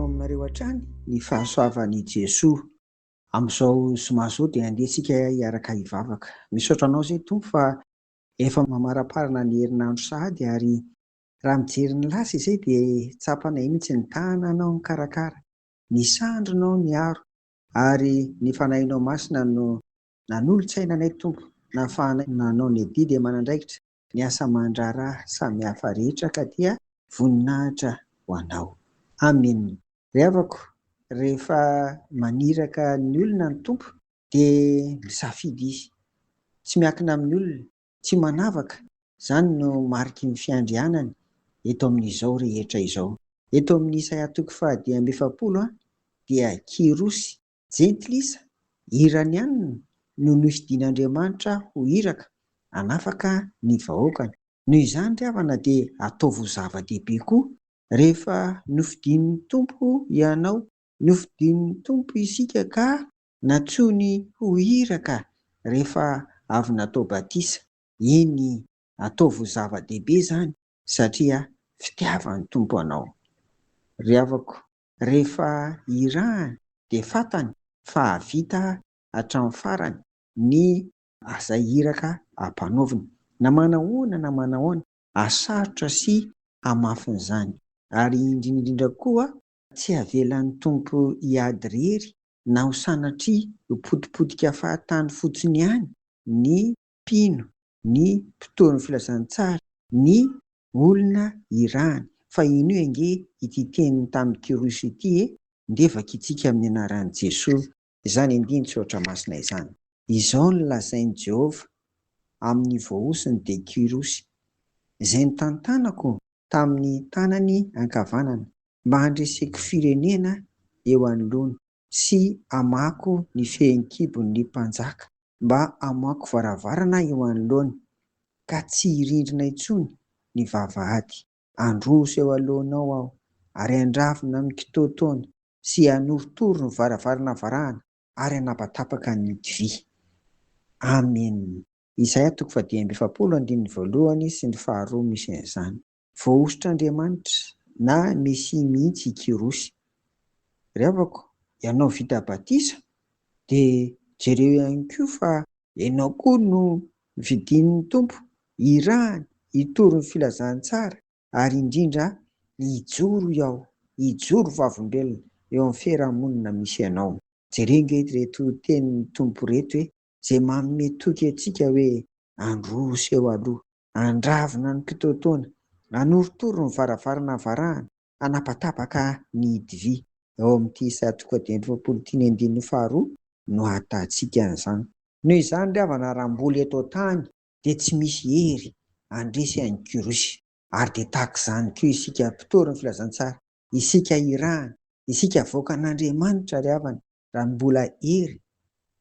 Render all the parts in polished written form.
manao aminareo hatrany ny fahasoavan'i Jesoa. Amin'izao zoma izao dia andehantsika hiaraka hivavaka. Misaotra anao izay Tompo fa efa mamaraparana ny herinandro sahady ary raha mijery ny lasa izay dia tsapanay mihitsy ny tananao ny karakara, ny sandronao ny aro ary ny fanahinao masina no nanolontsaina anay Tompo, nahafahanay nanao ny adidy dia manandraikitra ny asa mandraharaha samihafa rehetra ka dia voninahitra ho anao. Amen. Ry havako, rehefa maniraka ny olona ny Tompo dia misafidy izy, tsy miankina amin'ny olona, tsy manavaka. Izany no mariky ny fiandrianany eto amin'izao rehetra izao. Eto amin'ny Isaia 1:7 dia kirosy, jentilisa, hirany ihany no nofidian'Andriamanitra ho hiraka, hanafaka ny vahoakany. Noho izany ry havana dia ataovy ho zava-dehibe koa rehefa nofidian'ny Tompo ianao, nofidian'ny Tompo isika ka natsoiny ho hiraka rehefa avy natao batisa. Iny ataovy ho zava-dehibe izany satria fitiavan'ny Tompo anao. Ry havako, rehefa hirahana dia fantany fa havita hatramin'ny farany ny asa hiraka ampanaoviny. Na manao ahoana hasarotra sy hamafiny izany. Ary indrindra koa tsy havelan'ny Tompo hiady irery na ho sanatria ho potipotika fahatany fotsiny ihany ny mpino, ny mpitondra filazantsara, ny olona irahany. Fa ino io ange ity teniny tamin'ny kirosy ity ndevaka itsika amin'ny anaran'i Jesoa. Izany indiny tsotra masina izany. Izao no lazain'i Jehovah amin'ny voahosiny dia kirosy, izay nitantanako tamin'ny tanany ankavanana mba handreseko firenena eo anoloana sy hamako ny fehinkibon'ny mpanjaka, mba hamoako varavarana eo anoloana ka tsy hirindrina intsony ny vavahady. Handroso eo alohanao aho ary handravona amin'ny kitoatoana sy hanorotoro ny varavarana varahana ary hanapatapaka ny divy. Amen. Isaia 1:7 sy ny 2 misy an'izany. Voahosotr'Andriamanitra na Mesia mihitsy kirosy. Ry havako, ianao vita batisa dia jereo ihany koa fa ianao koa no vidin'ny Tompo, hirahany, hitoro ny filazantsara ary indrindra hijoro iaho, hijoro vavolombelona eo amin'ny fiarahamonina misy ianao. Jereo nge reto tenin'ny Tompo reto izay manome toky antsika hoe handroso eo aloha, handravona ny kitoatoana, hanorotoro ny varavarana varahana, hanapatapaka ny divy. Ao amin'ity Isaia 1:2 no ahitantsika an'izany. Noho izany ry havana, raha mbola eto tany dia tsy misy hery handresy an'ny kirosy. Ary dia tahaka izany koa isika mpitoro ny filazantsara, isika irahana, isika voaka an'Andriamanitra ry havana. Raha mbola hery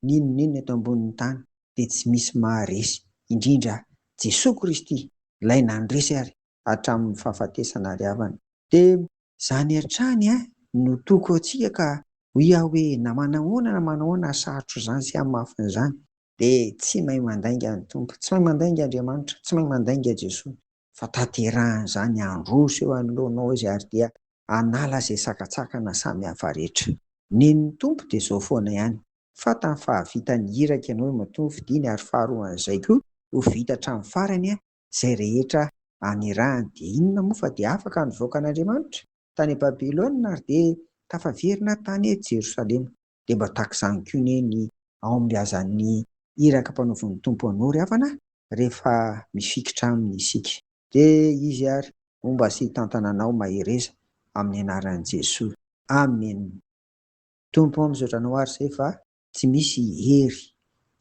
ninon'inona eto ambonin'ny tany dia tsy misy maharesy, indrindra Jesoa Kristy ilay nandresy ary hatramin'ny fahafatesana ry havana. Dia izany hatrany no toko antsika ka hoe na manao sarotra izany sy hamafina izany dia tsy mahay mandainga ny Tompo, tsy mahay mandainga Andriamanitra, tsy mahay mandainga Jesoa, fa tanterahana izany handroso eo anoloanao izy ary dia hanala izay sakatsakana samihafa rehetra. Nenin'ny Tompo dia izao foana ihany, fantany fa havita ny hiraka ianao matoa fidiny ary faharoan'izay koa ho vita hatramin'ny farany izay rehetra anirahany. Dia inona moa fa dia afaka ny voaka an'Andriamanitra tany Babilona ary dia tafaverina tany Jerosalema. Dia mba tahaka izany koa ny aombiazan'ny hiraka mpanaovan'ny Tompo anao ry havana rehefa mifikitra aminy isika. Dia izy ary momba sy tantana anao mahereza amin'ny anaran'i Jesoa. Amen. Tompo misaotra anao ary izay fa tsy misy hery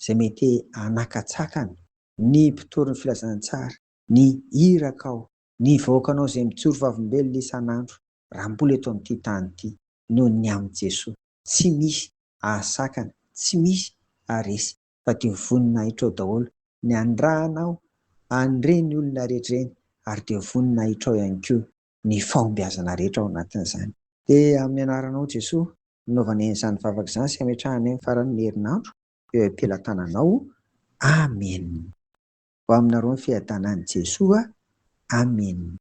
izay mety hanakatsakana ny mpitoro ny filazantsara, ny hiraka ao, ny vahoakanao izay mijoro vavolombelona isan'andro raha mbola eto amin'ity tany ity noho ny amin'i Jesoa. Tsy misy ahasakana, tsy misy haresy fa dia voninahitra ao daholo ny handrahanao, handreny olona rehetra ary dia voninahitra ao ihany koa ny fahombiazana rehetra ao anatin'izany. Dia amin'ny anaranao Jesoa naovanay an'izany vavaka izany sy hametrahany amin'ny faran'ny herinandro eo am-pelatananao. Amen. Ho aminareo ny fiadanan'i Jesoa. Amen.